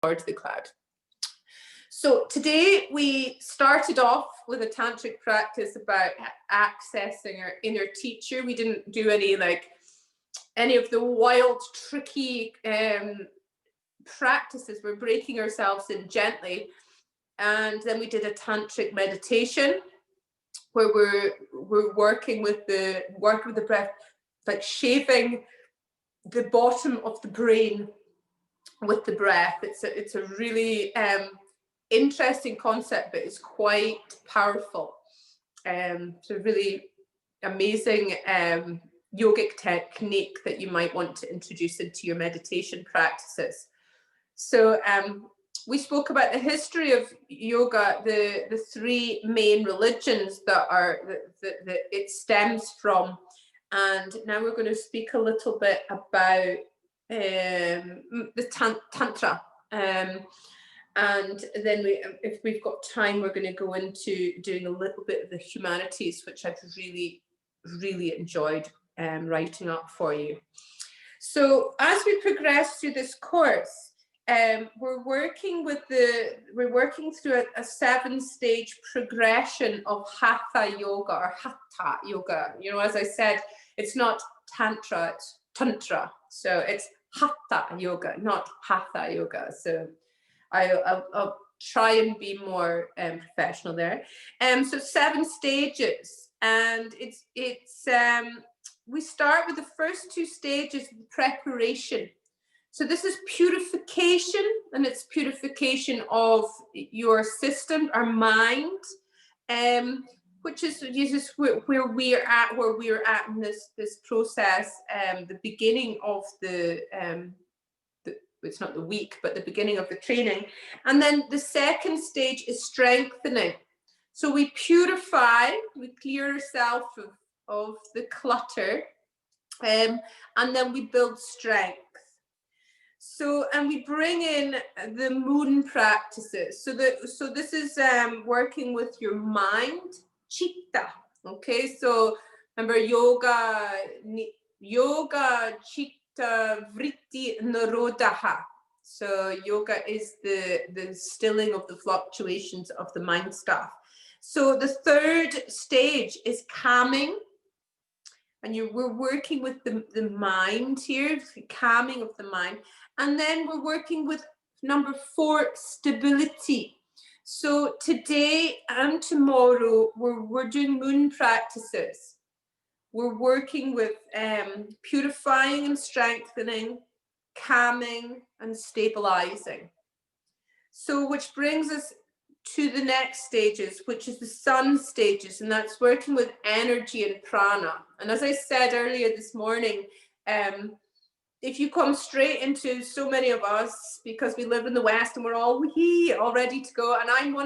towards the cloud. So today we started off with a tantric practice about accessing our inner teacher. We didn't do any of the wild, tricky practices. We're breaking ourselves in gently. And then we did a tantric meditation where we're working with the breath, like shaving the bottom of the brain with the breath. It's a really interesting concept, but it's quite powerful. It's a really amazing yogic technique that you might want to introduce into your meditation practices. So we spoke about the history of yoga, the three main religions that it stems from, and now we're going to speak a little bit about the Tantra. And then if we've got time, we're going to go into doing a little bit of the humanities, which I've really, really enjoyed writing up for you. So as we progress through this course, we're working through a 7-stage progression of Hatha yoga or Hatha yoga. You know, as I said, it's not Tantra, it's Tantra. So it's Hatha yoga, not Hatha yoga. So I'll try and be more professional there. So 7 stages, and we start with the first 2 stages of preparation. So this is purification, and it's purification of your system, our mind, which is where we're at in this process. The beginning of it's not the week, but the beginning of the training. And then the second stage is strengthening. So we purify, we clear ourselves of the clutter, and then we build strength. So, and we bring in the moon practices. So this is working with your mind, chitta. Okay, so remember yoga, chitta, vritti, nirodha. So yoga is the stilling of the fluctuations of the mind stuff. So the third stage is calming. And we're working with the mind here, calming of the mind. And then we're working with number 4, stability. So today and tomorrow, we're doing moon practices. We're working with purifying and strengthening, calming and stabilizing. So which brings us to the next stages, which is the sun stages, and that's working with energy and prana. And as I said earlier this morning, if you come straight into so many of us, because we live in the West and we're all ready to go, and I'm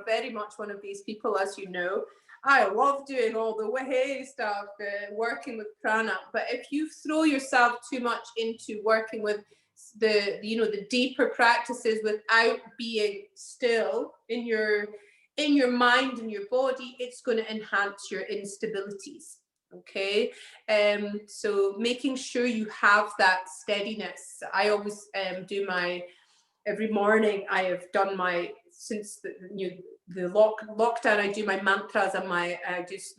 very much one of these people, as you know. I love doing all the way stuff, working with prana. But if you throw yourself too much into working with the deeper practices without being still in your mind and your body, it's going to enhance your instabilities. Okay, so making sure you have that steadiness. I always do every morning. I have done since the lockdown. I do my mantras and my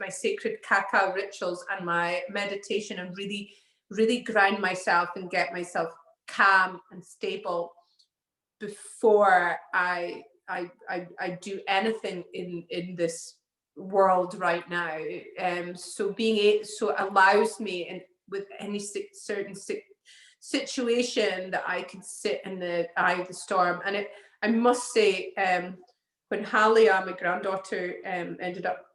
sacred cacao rituals and my meditation, and really, really ground myself and get myself calm and stable before I do anything in this world right now. So allows me, with any certain situation, that I can sit in the eye of the storm. And I must say, when Halia, my granddaughter, ended up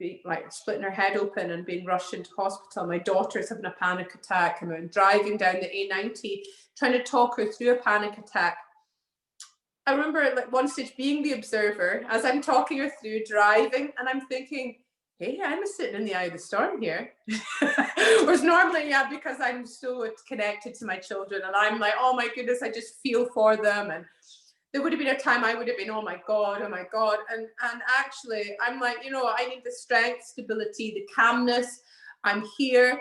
splitting her head open and being rushed into hospital, my daughter's having a panic attack, and I'm driving down the A90 trying to talk her through a panic attack. I remember at one stage being the observer as I'm talking her through driving, and I'm thinking, hey, I'm sitting in the eye of the storm here. Whereas normally, because I'm so connected to my children, and I'm like, oh my goodness, I just feel for them. And there would have been a time I would have been, oh my God. And actually, I'm like, I need the strength, stability, the calmness. I'm here.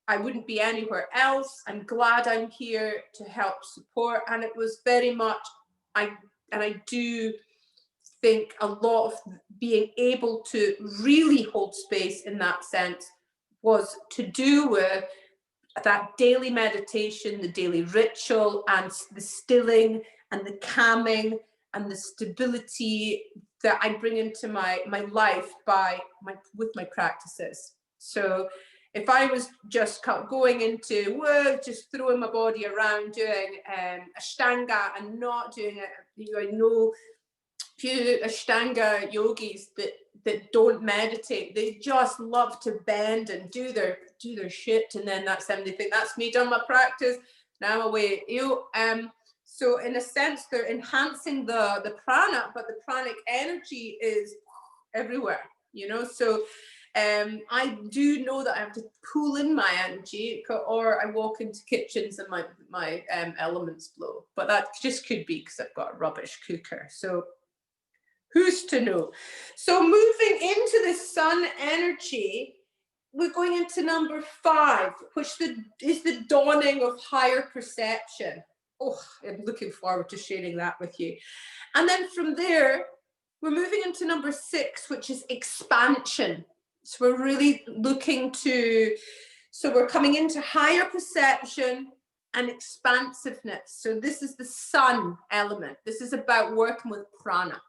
I wouldn't be anywhere else. I'm glad I'm here to help support. And it was very much I do think a lot of being able to really hold space in that sense was to do with that daily meditation, the daily ritual, and the stilling and the calming and the stability that I bring into my life with my practices. So if I was just going into just throwing my body around doing Ashtanga and not doing it, I know few Ashtanga yogis that don't meditate. They just love to bend and do their shit, and then that's them. They think that's me done my practice. Now I'm away. So in a sense, they're enhancing the prana, but the pranic energy is everywhere. So I do know that I have to pull in my energy, or I walk into kitchens and my elements blow. But that just could be because I've got a rubbish cooker. So who's to know? So moving into the sun energy, we're going into number 5, which is the dawning of higher perception. Oh, I'm looking forward to sharing that with you. And then from there, we're moving into number 6, which is expansion. So we're really so we're coming into higher perception and expansiveness. So this is the sun element. This is about working with prana.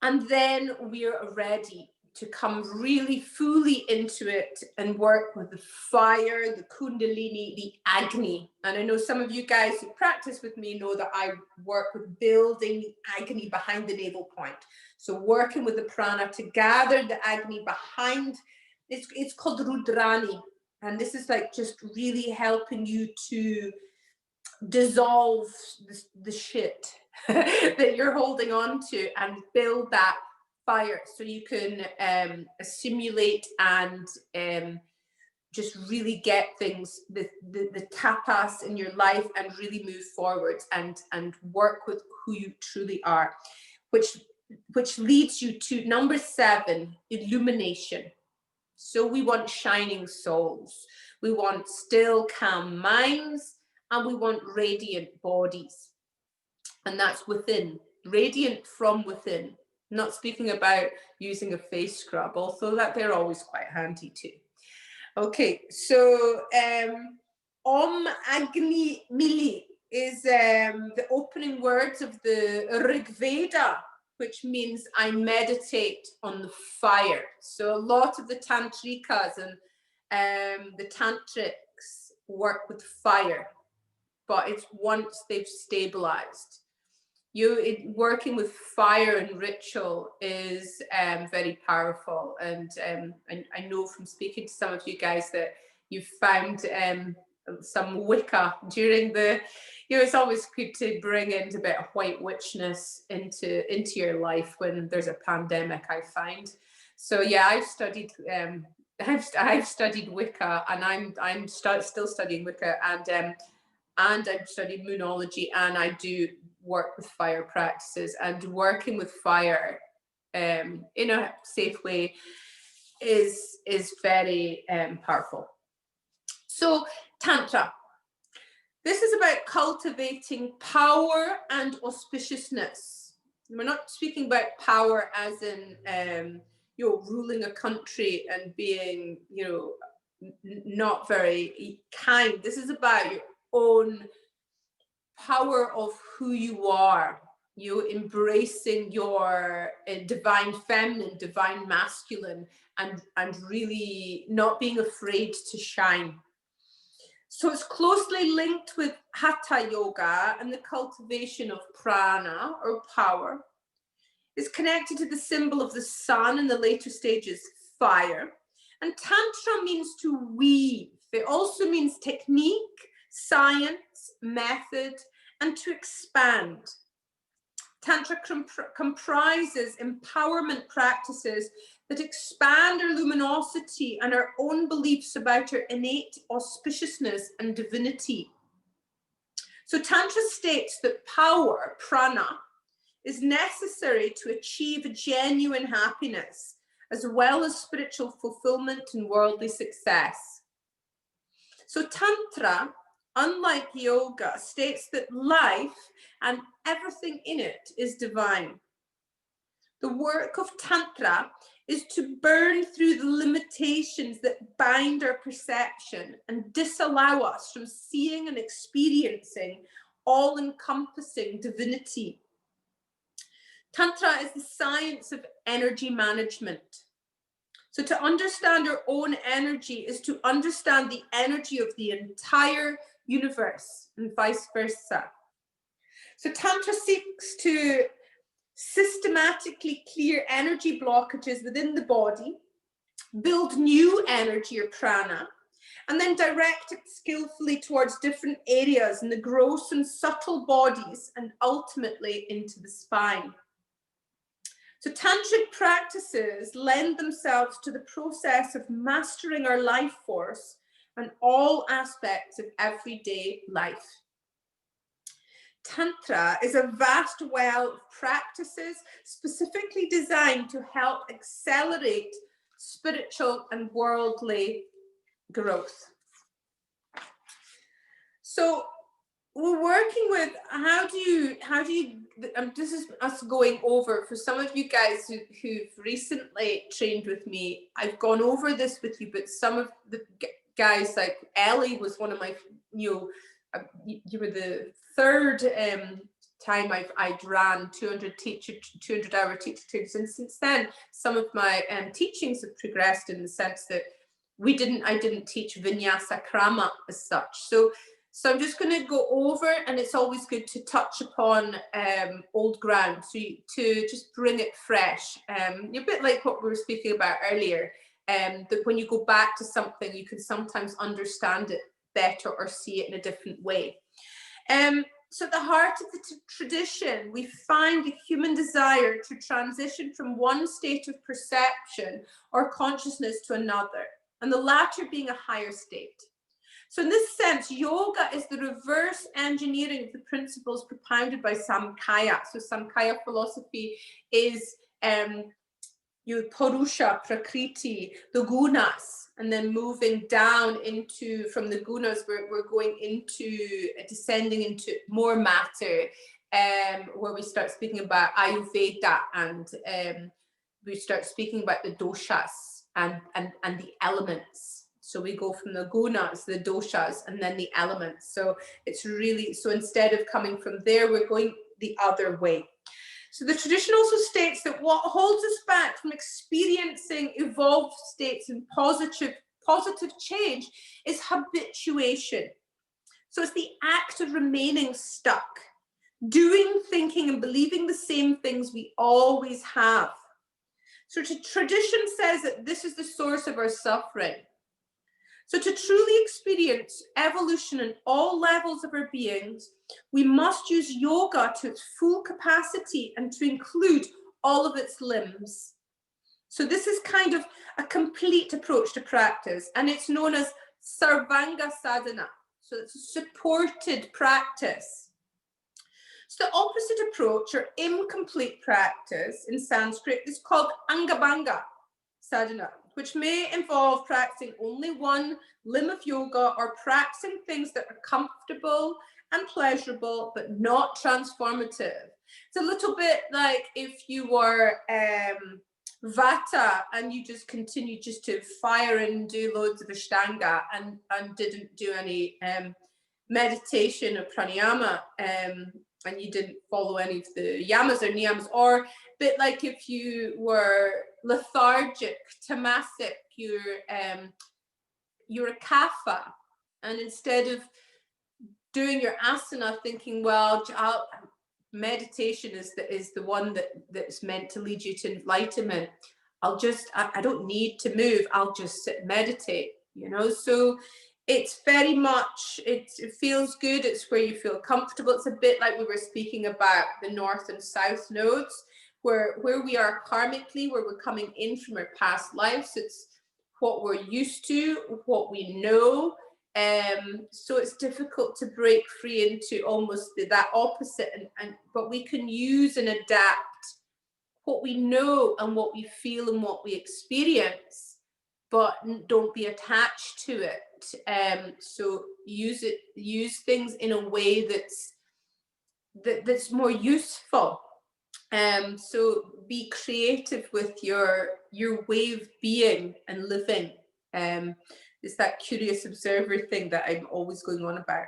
And then we're ready to come really fully into it and work with the fire, the kundalini, the agni. And I know some of you guys who practice with me know that I work with building agni behind the navel point. So working with the prana to gather the agni behind, it's called rudrani. And this is like just really helping you to dissolve the shit that you're holding on to and build that fire so you can assimilate and just really get things, the tapas in your life, and really move forward and work with who you truly are, which leads you to number 7, illumination. So we want shining souls, we want still calm minds, and we want radiant bodies. And that's within, radiant from within. I'm not speaking about using a face scrub, although that they're always quite handy too. Okay, so Om Agni Mili is the opening words of the Rig Veda, which means I meditate on the fire. So a lot of the tantrikas and the tantrics work with fire, but it's once they've stabilized. Working with fire and ritual is very powerful, and I know from speaking to some of you guys that you've found some Wicca during the, it's always good to bring in a bit of white witchness into your life when there's a pandemic, I find. So yeah, I've studied Wicca, and I'm still studying Wicca, and I've studied moonology, and I do work with fire practices, and working with fire in a safe way is very powerful. So Tantra, this is about cultivating power and auspiciousness. We're not speaking about power as in ruling a country and being not very kind. This is about your own power of who you are, you embracing your divine feminine, divine masculine, and really not being afraid to shine. So it's closely linked with Hatha Yoga and the cultivation of prana, or power. It's connected to the symbol of the sun in the later stages, fire. And Tantra means to weave. It also means technique, science, method, and to expand. Tantra comprises empowerment practices that expand our luminosity and our own beliefs about our innate auspiciousness and divinity. So Tantra states that power, prana, is necessary to achieve genuine happiness, as well as spiritual fulfillment and worldly success. So Tantra unlike yoga, states that life and everything in it is divine. The work of Tantra is to burn through the limitations that bind our perception and disallow us from seeing and experiencing all-encompassing divinity. Tantra is the science of energy management. So to understand our own energy is to understand the energy of the entire universe and vice versa. So Tantra seeks to systematically clear energy blockages within the body, build new energy or prana, and then direct it skillfully towards different areas in the gross and subtle bodies and ultimately into the spine. So tantric practices lend themselves to the process of mastering our life force and all aspects of everyday life. Tantra is a vast well of practices specifically designed to help accelerate spiritual and worldly growth. So we're working with how do you this is us going over for some of you guys who've recently trained with me. I've gone over this with you, but some of the guys, like Ellie was one of my, you were the third time I'd ran 200-hour teacher trainings, and since then some of my teachings have progressed in the sense that I didn't teach vinyasa krama as such. So I'm just going to go over, and it's always good to touch upon old ground, so to just bring it fresh. A bit like what we were speaking about earlier, that when you go back to something, you can sometimes understand it better or see it in a different way. So at the heart of the tradition, we find the human desire to transition from one state of perception or consciousness to another, and the latter being a higher state. So in this sense, yoga is the reverse engineering of the principles propounded by Samkhya. So Samkhya philosophy is Purusha, Prakriti, the gunas, and then moving down into, from the gunas, we're going into, descending into more matter, where we start speaking about Ayurveda, and we start speaking about the doshas and the elements. So we go from the gunas, the doshas, and then the elements. So it's really, so instead of coming from there, we're going the other way. So the tradition also states that what holds us back from experiencing evolved states and positive change is habituation. So it's the act of remaining stuck, doing, thinking, and believing the same things we always have. So tradition says that this is the source of our suffering. So to truly experience evolution in all levels of our beings, we must use yoga to its full capacity and to include all of its limbs. So this is kind of a complete approach to practice, and it's known as Sarvanga Sadhana. So it's a supported practice. So the opposite approach, or incomplete practice in Sanskrit, is called Angabanga Sadhana, which may involve practicing only one limb of yoga or practicing things that are comfortable and pleasurable, but not transformative. It's a little bit like if you were Vata and you just continue just to fire and do loads of Ashtanga and didn't do any meditation or pranayama, and you didn't follow any of the yamas or niyamas, or a bit like if you were lethargic, tamasic, you're a kapha, and instead of doing your asana thinking, well, meditation is the one that's meant to lead you to enlightenment, I don't need to move, I'll just sit and meditate, you know. So it's very much, it feels good, it's where you feel comfortable. It's a bit like we were speaking about the north and south nodes, where we are karmically, where we're coming in from our past lives. It's what we're used to, what we know. So it's difficult to break free into almost that opposite, but we can use and adapt what we know and what we feel and what we experience, but don't be attached to it. So use things in a way that's more useful. So be creative with your way of being and living. It's that curious observer thing that I'm always going on about.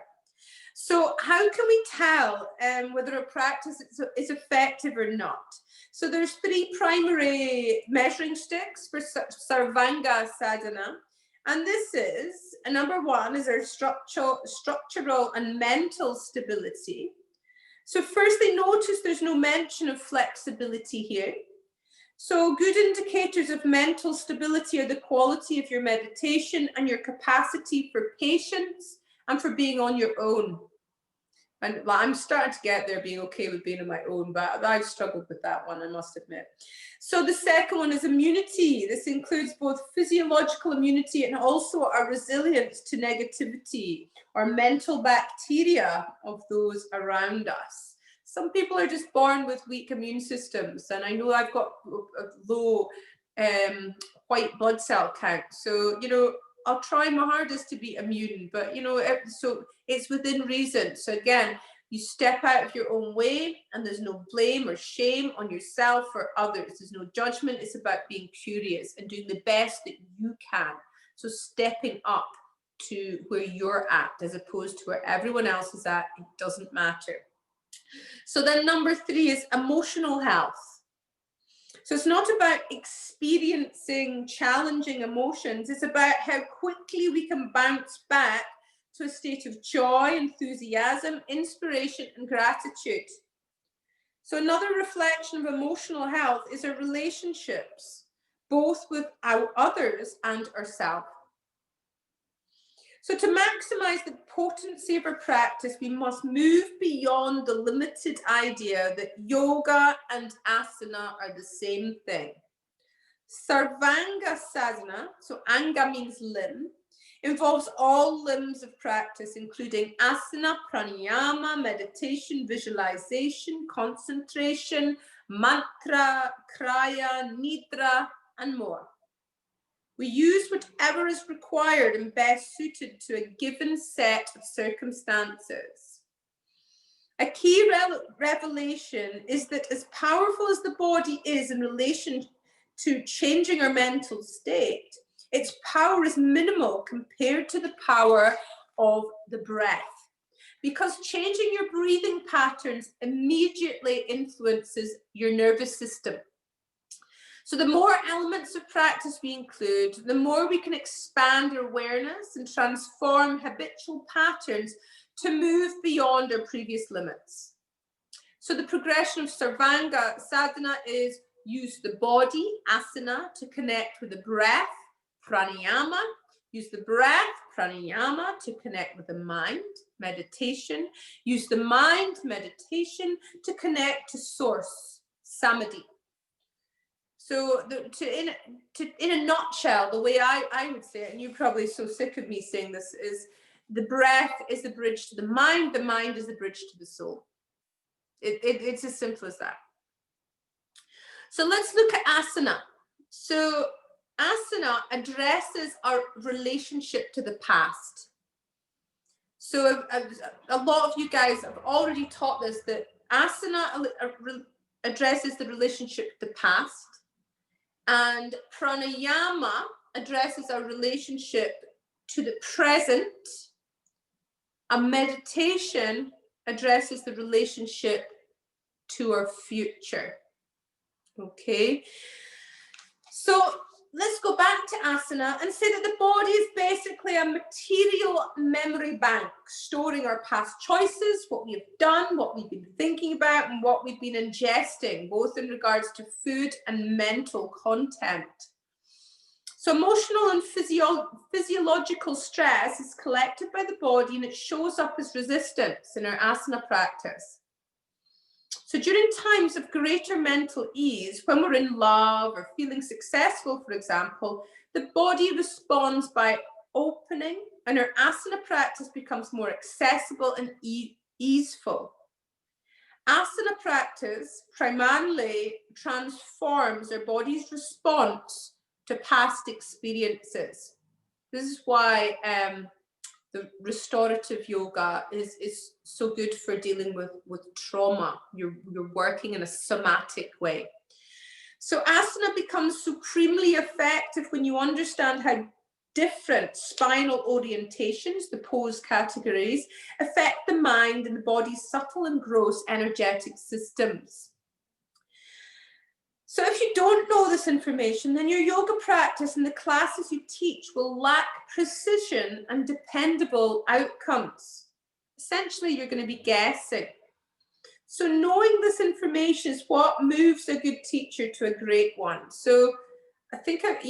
So how can we tell whether a practice is effective or not? So there's 3 primary measuring sticks for Sarvanga sadhana. And this is, number 1 is our structural and mental stability. So firstly, notice there's no mention of flexibility here. So good indicators of mental stability are the quality of your meditation and your capacity for patience and for being on your own. And I'm starting to get there, being okay with being on my own, but I've struggled with that one, I must admit. So the second one is immunity. This includes both physiological immunity and also our resilience to negativity or mental bacteria of those around us. Some people are just born with weak immune systems, and I know I've got a low white blood cell count. So, you know, I'll try my hardest to be immune, but, you know, so it's within reason. So again, you step out of your own way, and there's no blame or shame on yourself or others. There's no judgment. It's about being curious and doing the best that you can. So stepping up to where you're at as opposed to where everyone else is at, it doesn't matter. So then number 3 is emotional health. So it's not about experiencing challenging emotions. It's about how quickly we can bounce back to a state of joy, enthusiasm, inspiration, and gratitude. So another reflection of emotional health is our relationships, both with our others and ourselves. So to maximize the potency of our practice, we must move beyond the limited idea that yoga and asana are the same thing. Sarvanga sadhana, so anga means limb, involves all limbs of practice, including asana, pranayama, meditation, visualization, concentration, mantra, kriya, nidra, and more. We use whatever is required and best suited to a given set of circumstances. A key revelation is that as powerful as the body is in relation to changing our mental state, its power is minimal compared to the power of the breath, because changing your breathing patterns immediately influences your nervous system. So the more elements of practice we include, the more we can expand our awareness and transform habitual patterns to move beyond our previous limits. So the progression of Sarvanga sadhana is use the body, asana, to connect with the breath, pranayama. Use the breath, pranayama, to connect with the mind, meditation. Use the mind, meditation, to connect to source, samadhi. So in a nutshell, the way I would say it, and you're probably so sick of me saying this, is the breath is the bridge to the mind is the bridge to the soul. It's as simple as that. So let's look at asana. So asana addresses our relationship to the past. So a lot of you guys have already taught this, that asana addresses the relationship to the past. And pranayama addresses our relationship to the present. And meditation addresses the relationship to our future. Okay. So let's go back to asana and say that the body is basically a material memory bank, storing our past choices, what we have done, what we've been thinking about, and what we've been ingesting, both in regards to food and mental content. So emotional and physiological stress is collected by the body, and it shows up as resistance in our asana practice. So during times of greater mental ease, when we're in love or feeling successful, for example, the body responds by opening, and our asana practice becomes more accessible and easeful. Asana practice primarily transforms our body's response to past experiences. This is why the restorative yoga is so good for dealing with trauma. You're working in a somatic way. So asana becomes supremely effective when you understand how different spinal orientations, the pose categories, affect the mind and the body's subtle and gross energetic systems. So if you don't know this information, then your yoga practice and the classes you teach will lack precision and dependable outcomes. Essentially, you're going to be guessing. So knowing this information is what moves a good teacher to a great one. So I think I'm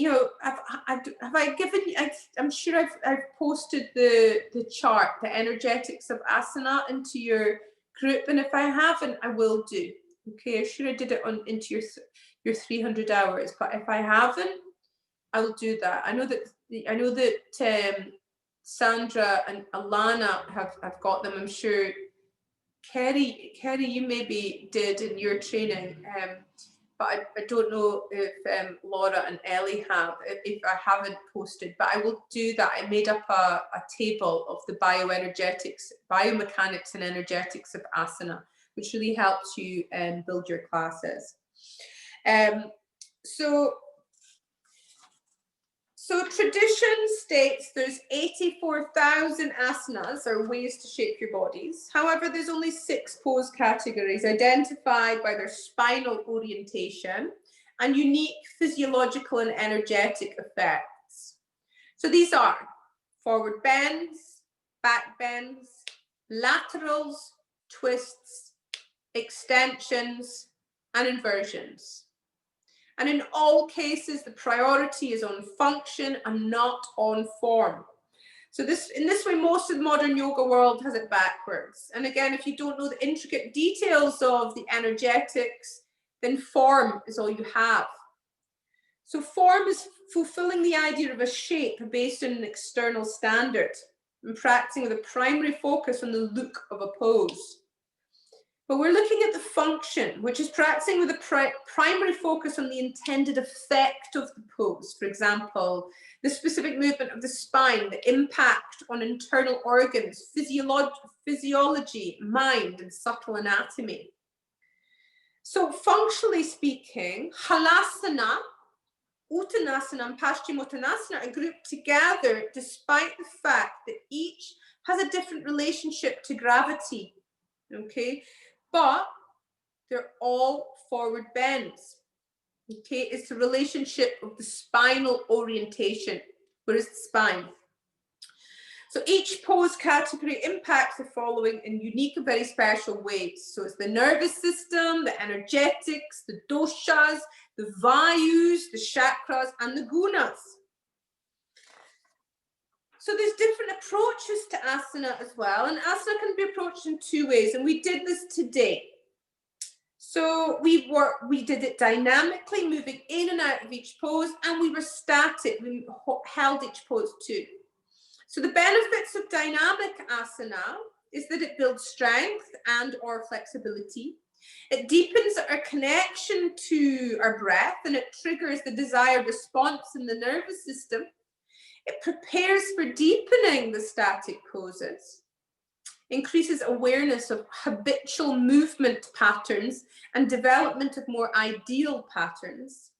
sure I've posted the chart, the energetics of asana into your group, and if I haven't, I will do. Okay, I'm sure I did it into your 300 hours, but if I haven't, I will do that. I know that Sandra and Alana have got them. I'm sure Kerry, you maybe did in your training, but I don't know if Laura and Ellie have, if I haven't posted, but I will do that. I made up a table of the biomechanics and energetics of asana, which really helps you build your classes. So tradition states there's 84,000 asanas, or ways to shape your bodies. However, there's only 6 pose categories identified by their spinal orientation and unique physiological and energetic effects. So these are forward bends, back bends, laterals, twists, extensions, and inversions. And in all cases, the priority is on function and not on form. So in this way, most of the modern yoga world has it backwards. And again, if you don't know the intricate details of the energetics, then form is all you have. So form is fulfilling the idea of a shape based on an external standard and practicing with a primary focus on the look of a pose. But we're looking at the function, which is practicing with a primary focus on the intended effect of the pose. For example, the specific movement of the spine, the impact on internal organs, physiology, mind, and subtle anatomy. So functionally speaking, halasana, uttanasana, and paschimottanasana are grouped together despite the fact that each has a different relationship to gravity, okay? But they're all forward bends. Okay, it's the relationship of the spinal orientation. Where is the spine? So each pose category impacts the following in unique and very special ways. So it's the nervous system, the energetics, the doshas, the vayus, the chakras, and the gunas. So there's different approaches to asana as well, and asana can be approached in 2 ways, and we did this today. So we did it dynamically, moving in and out of each pose, and we were static, we held each pose too. So the benefits of dynamic asana is that it builds strength and or flexibility. It deepens our connection to our breath, and it triggers the desired response in the nervous system. It prepares for deepening the static poses, increases awareness of habitual movement patterns and development of more ideal patterns,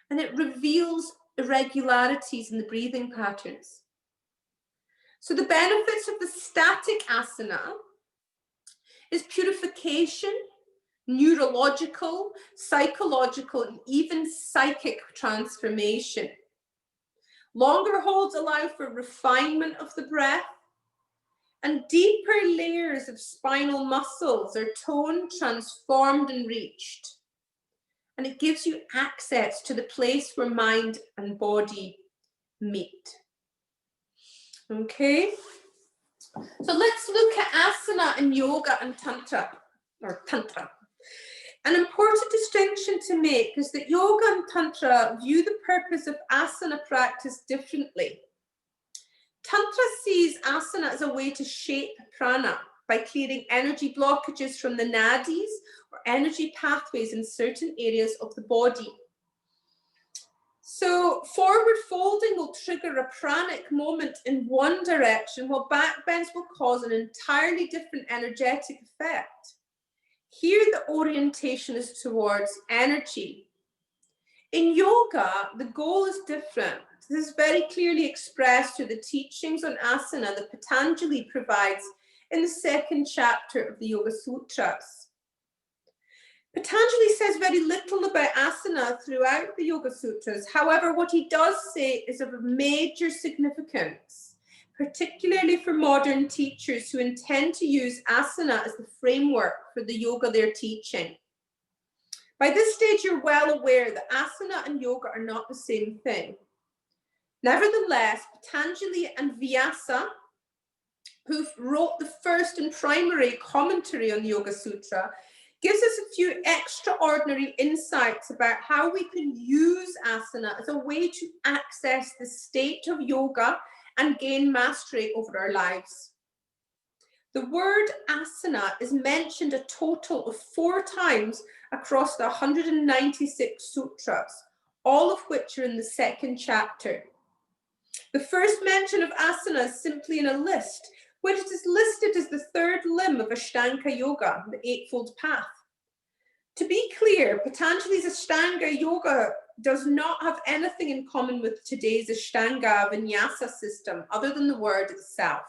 and it reveals irregularities in the breathing patterns. So the benefits of the static asana is purification, neurological, psychological, and even psychic transformation. Longer holds allow for refinement of the breath, and deeper layers of spinal muscles are toned, transformed, and reached. And it gives you access to the place where mind and body meet. Okay, so let's look at asana in yoga and tantra, or tantra. An important distinction to make is that yoga and tantra view the purpose of asana practice differently. Tantra sees asana as a way to shape prana by clearing energy blockages from the nadis or energy pathways in certain areas of the body. So forward folding will trigger a pranic moment in one direction, while back bends will cause an entirely different energetic effect. Here, the orientation is towards energy. In yoga, the goal is different. This is very clearly expressed through the teachings on asana that Patanjali provides in the second chapter of the Yoga Sutras. Patanjali says very little about asana throughout the Yoga Sutras. However, what he does say is of major significance, particularly for modern teachers who intend to use asana as the framework for the yoga they're teaching. By this stage, you're well aware that asana and yoga are not the same thing. Nevertheless, Patanjali and Vyasa, who wrote the first and primary commentary on the Yoga Sutra, gives us a few extraordinary insights about how we can use asana as a way to access the state of yoga and gain mastery over our lives. The word asana is mentioned a total of 4 times across the 196 sutras, all of which are in the second chapter. The first mention of asana is simply in a list, where it is listed as the 3rd limb of Ashtanga Yoga, the Eightfold Path. To be clear, Patanjali's Ashtanga Yoga does not have anything in common with today's Ashtanga Vinyasa system, other than the word itself.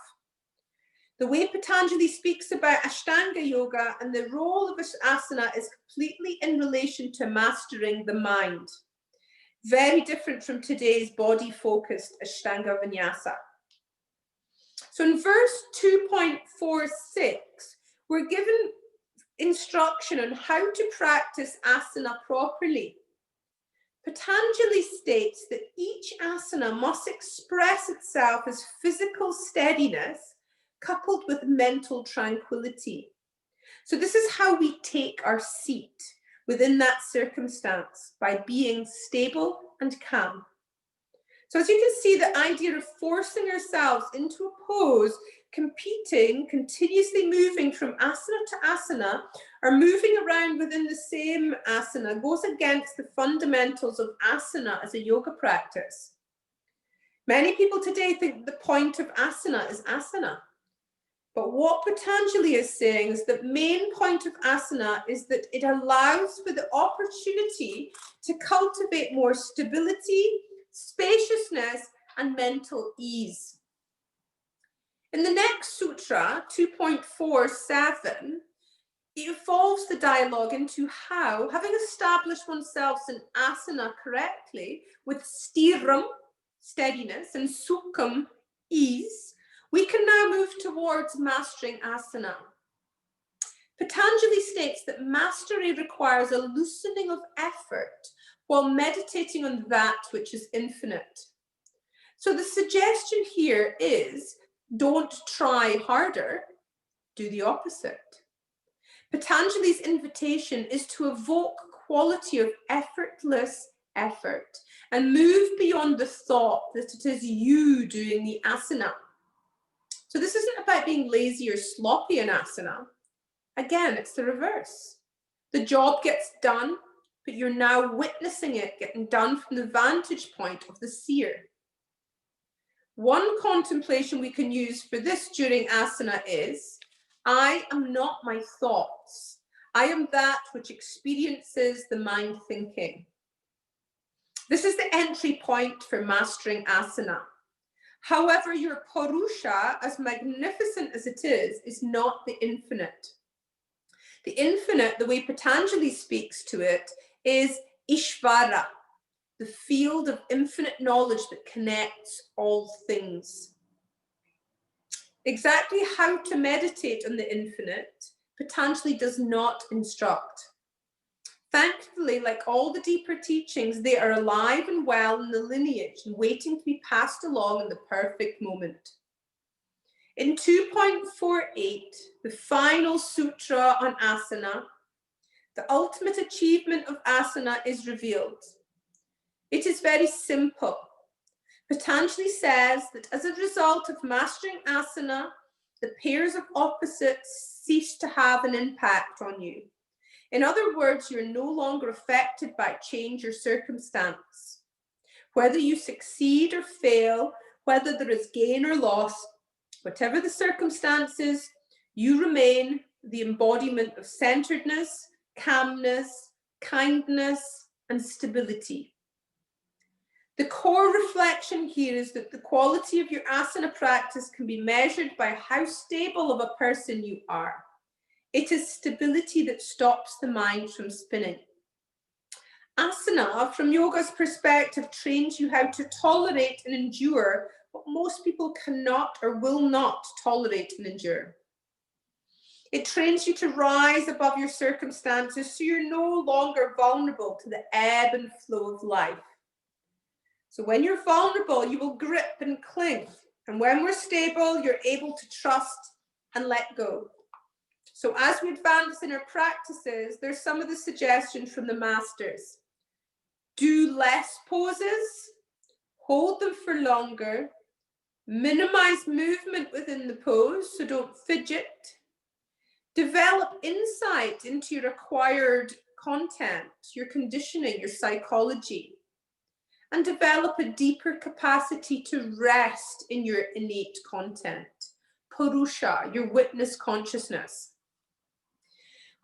The way Patanjali speaks about Ashtanga Yoga and the role of asana is completely in relation to mastering the mind. Very different from today's body-focused Ashtanga Vinyasa. So in verse 2.46, we're given instruction on how to practice asana properly. Patanjali states that each asana must express itself as physical steadiness coupled with mental tranquility. So this is how we take our seat within that circumstance, by being stable and calm. So as you can see, the idea of forcing ourselves into a pose, competing, continuously moving from asana to asana, or moving around within the same asana, goes against the fundamentals of asana as a yoga practice. Many people today think the point of asana is asana. But what Patanjali is saying is the main point of asana is that it allows for the opportunity to cultivate more stability, spaciousness, and mental ease. In the next sutra, 2.47, it evolves the dialogue into how, having established oneself in asana correctly, with stiram, steadiness, and sukham, ease, we can now move towards mastering asana. Patanjali states that mastery requires a loosening of effort while meditating on that which is infinite. So the suggestion here is, don't try harder, do the opposite. Patanjali's invitation is to evoke quality of effortless effort and move beyond the thought that it is you doing the asana. So this isn't about being lazy or sloppy in asana. Again, it's the reverse. The job gets done, but you're now witnessing it getting done from the vantage point of the seer. One contemplation we can use for this during asana is, I am not my thoughts. I am that which experiences the mind thinking. This is the entry point for mastering asana. However, your Purusha, as magnificent as it is not the infinite. The infinite, the way Patanjali speaks to it, is Ishvara, the field of infinite knowledge that connects all things. Exactly how to meditate on the infinite, Patanjali does not instruct. Thankfully, like all the deeper teachings, they are alive and well in the lineage and waiting to be passed along in the perfect moment. In 2.48, the final sutra on asana, the ultimate achievement of asana is revealed. It is very simple. Patanjali says that as a result of mastering asana, the pairs of opposites cease to have an impact on you. In other words, you're no longer affected by change or circumstance. Whether you succeed or fail, whether there is gain or loss, whatever the circumstances, you remain the embodiment of centeredness, calmness, kindness, and stability. The core reflection here is that the quality of your asana practice can be measured by how stable of a person you are. It is stability that stops the mind from spinning. Asana, from yoga's perspective, trains you how to tolerate and endure what most people cannot or will not tolerate and endure. It trains you to rise above your circumstances so you're no longer vulnerable to the ebb and flow of life. So when you're vulnerable, you will grip and cling. And when we're stable, you're able to trust and let go. So as we advance in our practices, there's some of the suggestions from the masters. Do less poses, hold them for longer, minimize movement within the pose, so don't fidget. Develop insight into your acquired content, your conditioning, your psychology, and develop a deeper capacity to rest in your innate content, purusha, your witness consciousness.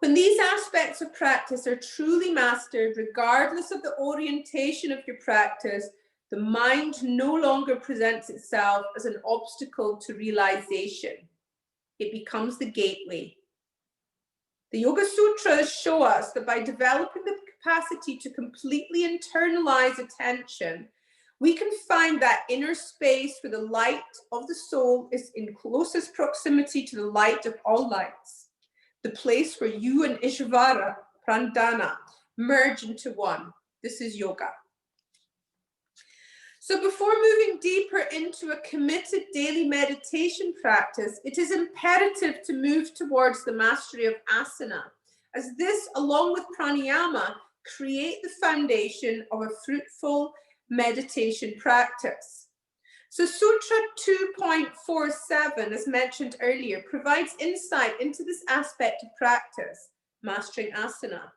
When these aspects of practice are truly mastered, regardless of the orientation of your practice, the mind no longer presents itself as an obstacle to realization. It becomes the gateway. The Yoga Sutras show us that by developing the capacity to completely internalize attention, we can find that inner space where the light of the soul is in closest proximity to the light of all lights, the place where you and Ishvara, Prandana, merge into one. This is yoga. So before moving deeper into a committed daily meditation practice, it is imperative to move towards the mastery of asana, as this, along with pranayama, create the foundation of a fruitful meditation practice. So Sutra 2.47, as mentioned earlier, provides insight into this aspect of practice, mastering asana.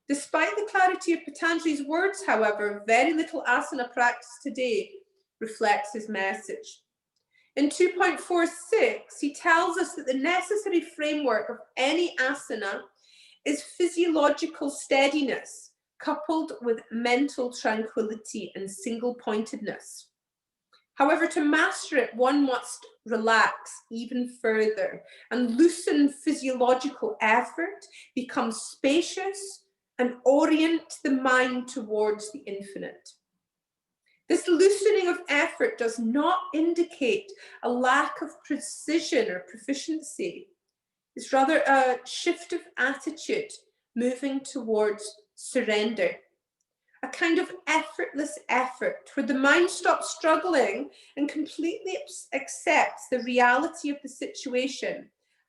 Despite the clarity of Patanjali's words, however, very little asana practice today reflects his message. In 2.46, he tells us that the necessary framework of any asana is physiological steadiness, coupled with mental tranquility and single-pointedness. However, to master it, one must relax even further and loosen physiological effort, become spacious, and orient the mind towards the infinite. This loosening of effort does not indicate a lack of precision or proficiency. It's rather a shift of attitude, moving towards surrender, a kind of effortless effort where the mind stops struggling and completely accepts the reality of the situation,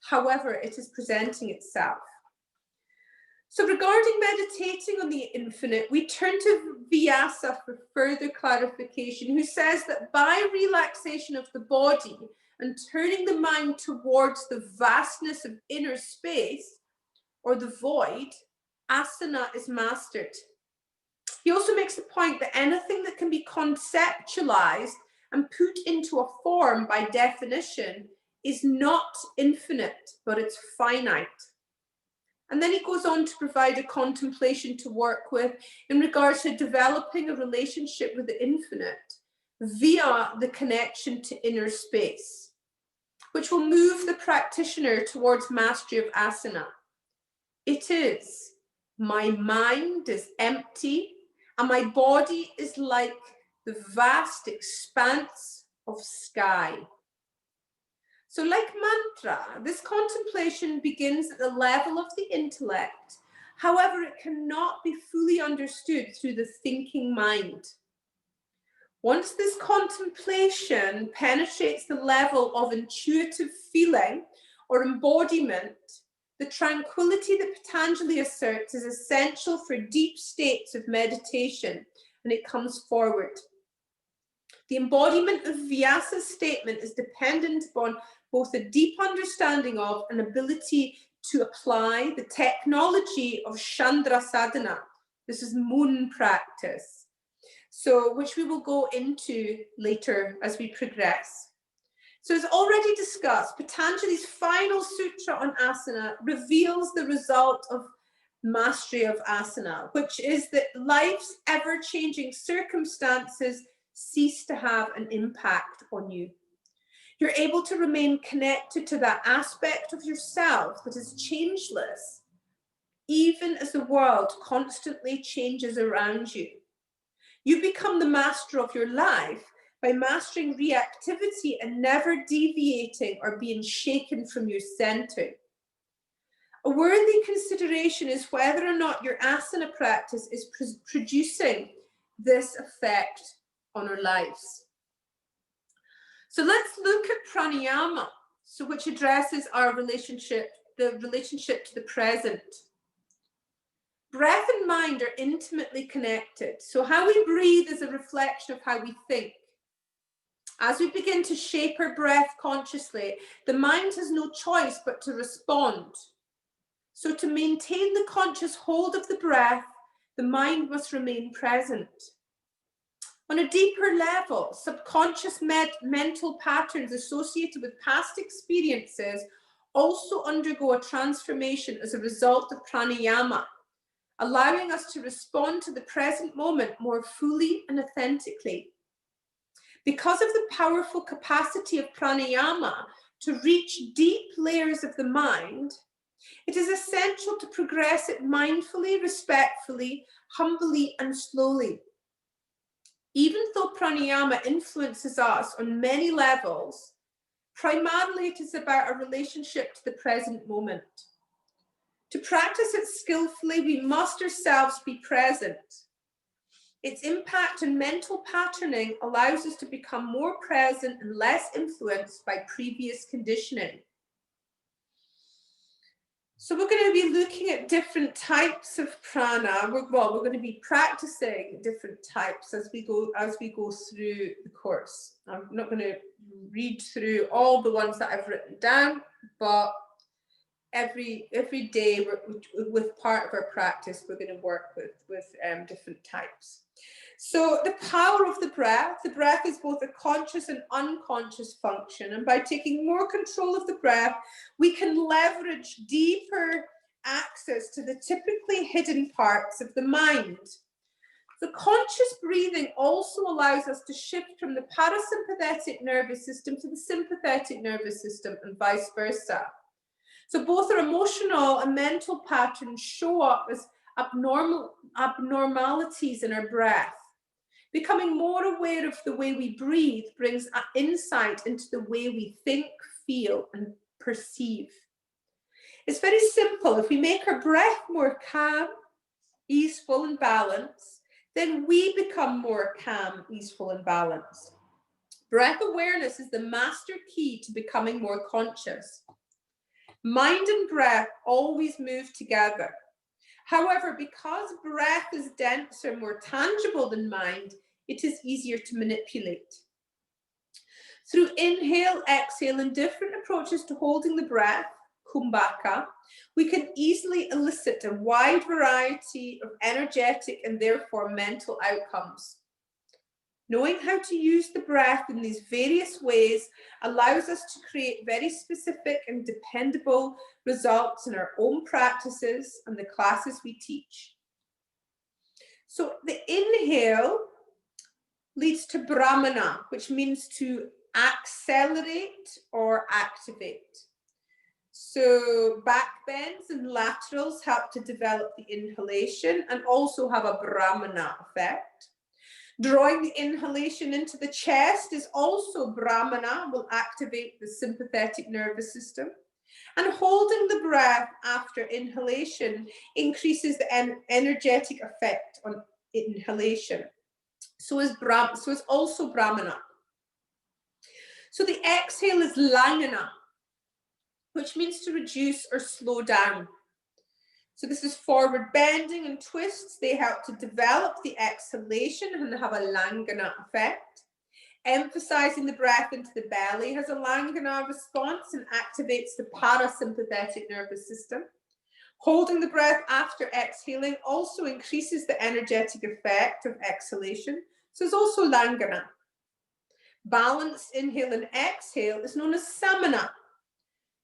however it is presenting itself. So regarding meditating on the infinite, we turn to Vyasa for further clarification, who says that by relaxation of the body and turning the mind towards the vastness of inner space, or the void, asana is mastered. He also makes the point that anything that can be conceptualized and put into a form by definition is not infinite, but it's finite. And then he goes on to provide a contemplation to work with in regards to developing a relationship with the infinite via the connection to inner space, which will move the practitioner towards mastery of asana. It is, my mind is empty and my body is like the vast expanse of sky. So like mantra, this contemplation begins at the level of the intellect. However, it cannot be fully understood through the thinking mind. Once this contemplation penetrates the level of intuitive feeling or embodiment, the tranquility that Patanjali asserts is essential for deep states of meditation, and it comes forward. The embodiment of Vyasa's statement is dependent upon both a deep understanding of and ability to apply the technology of Chandra sadhana. This is moon practice. So, which we will go into later as we progress. So as already discussed, Patanjali's final sutra on asana reveals the result of mastery of asana, which is that life's ever-changing circumstances cease to have an impact on you. You're able to remain connected to that aspect of yourself that is changeless, even as the world constantly changes around you. You become the master of your life by mastering reactivity and never deviating or being shaken from your center. A worthy consideration is whether or not your asana practice is producing this effect on our lives. So let's look at pranayama, which addresses our relationship, the relationship to the present. Breath and mind are intimately connected. So how we breathe is a reflection of how we think. As we begin to shape our breath consciously, the mind has no choice but to respond. So to maintain the conscious hold of the breath, the mind must remain present. On a deeper level, subconscious mental patterns associated with past experiences also undergo a transformation as a result of pranayama, allowing us to respond to the present moment more fully and authentically. Because of the powerful capacity of pranayama to reach deep layers of the mind, it is essential to progress it mindfully, respectfully, humbly, and slowly. Even though pranayama influences us on many levels, primarily it is about our relationship to the present moment. To practice it skillfully, we must ourselves be present. Its impact on mental patterning allows us to become more present and less influenced by previous conditioning. So we're going to be looking at different types of prana. We're going to be practicing different types as we go through the course. I'm not going to read through all the ones that I've written down, but every day with part of our practice, we're going to work with different types. So the power of the breath is both a conscious and unconscious function. And by taking more control of the breath, we can leverage deeper access to the typically hidden parts of the mind. The conscious breathing also allows us to shift from the parasympathetic nervous system to the sympathetic nervous system and vice versa. So both our emotional and mental patterns show up as abnormalities in our breath. Becoming more aware of the way we breathe brings an insight into the way we think, feel, and perceive. It's very simple. If we make our breath more calm, easeful, and balanced, then we become more calm, easeful, and balanced. Breath awareness is the master key to becoming more conscious. Mind and breath always move together. However, because breath is denser, more tangible than mind, it is easier to manipulate. Through inhale, exhale, and different approaches to holding the breath, kumbhaka, we can easily elicit a wide variety of energetic and therefore mental outcomes. Knowing how to use the breath in these various ways allows us to create very specific and dependable results in our own practices and the classes we teach. So the inhale leads to brahmana, which means to accelerate or activate. So back bends and laterals help to develop the inhalation and also have a brahmana effect. Drawing the inhalation into the chest is also brahmana, will activate the sympathetic nervous system. And holding the breath after inhalation increases the energetic effect on inhalation. So is also brahmana. So the exhale is langana, which means to reduce or slow down. So this is forward bending and twists. They help to develop the exhalation and have a langana effect. Emphasizing the breath into the belly has a langana response and activates the parasympathetic nervous system. Holding the breath after exhaling also increases the energetic effect of exhalation. So it's also Langana. Balanced inhale and exhale is known as samana.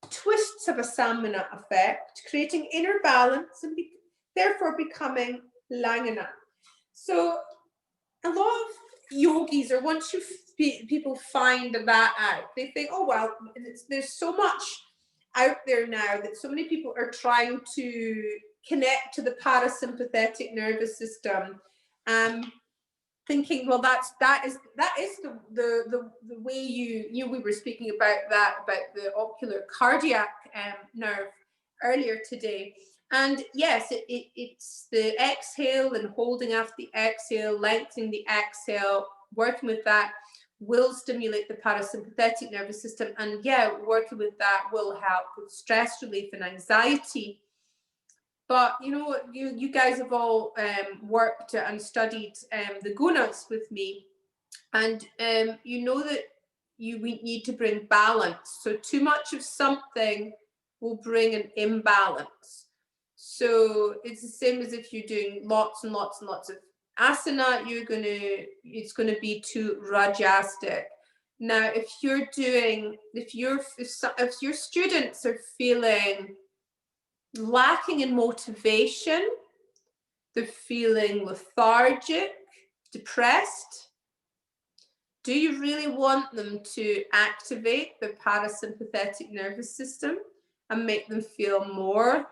Twists have a samana effect, creating inner balance and therefore becoming Langana. So a lot of yogis, or once people find that out, they think, oh, well, there's so much out there now that so many people are trying to connect to the parasympathetic nervous system, thinking, well, that is the way we were speaking about the ocular cardiac nerve earlier today. And yes, it's the exhale and holding after the exhale, lengthening the exhale, working with that will stimulate the parasympathetic nervous system. And yeah, working with that will help with stress relief and anxiety. But you know, you guys have all worked and studied the gunas with me, and you know that we need to bring balance. So too much of something will bring an imbalance. So it's the same as if you're doing lots and lots and lots of asana, it's gonna be too rajastic. Now, if your students are feeling lacking in motivation, they're feeling lethargic, depressed, do you really want them to activate the parasympathetic nervous system and make them feel more?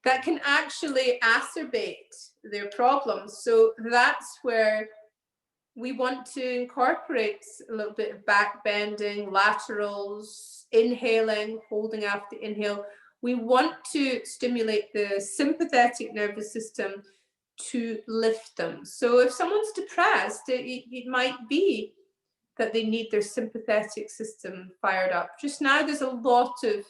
That can actually exacerbate their problems. So that's where we want to incorporate a little bit of back bending, laterals, inhaling, holding after inhale. We want to stimulate the sympathetic nervous system to lift them. So if someone's depressed, it might be that they need their sympathetic system fired up. Just now, there's a lot of,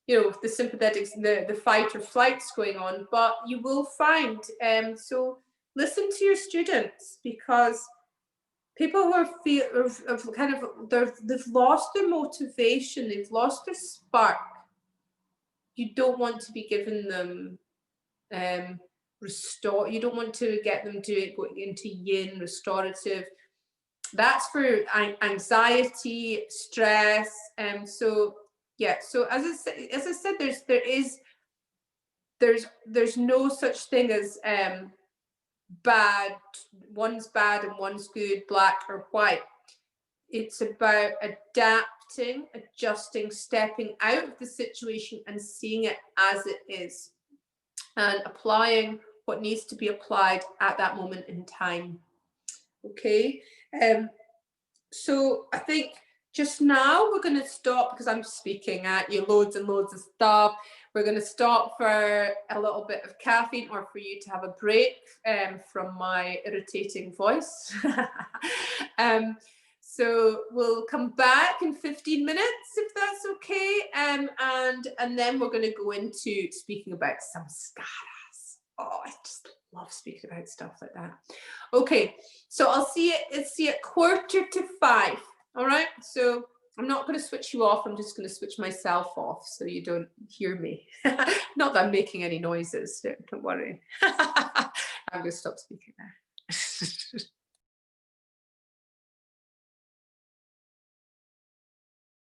you know, the sympathetics, the fight or flights going on, but you will find, so listen to your students, because people who are they've lost their motivation, they've lost their spark. You don't want to be giving them you don't want to get them going into yin, restorative. That's for anxiety, stress. So yeah, so as I said, there's no such thing as bad, one's bad and one's good, black or white. It's about adapting, adjusting, stepping out of the situation and seeing it as it is, and applying what needs to be applied at that moment in time. Okay, so I think just now we're going to stop, because I'm speaking at you loads and loads of stuff. We're going to stop for a little bit of caffeine, or for you to have a break from my irritating voice. So we'll come back in 15 minutes, if that's okay. And then we're going to go into speaking about samskaras. Oh, I just love speaking about stuff like that. Okay, so I'll see you at 4:45. All right, so I'm not going to switch you off. I'm just going to switch myself off so you don't hear me. Not that I'm making any noises. Don't worry. I'm going to stop speaking now.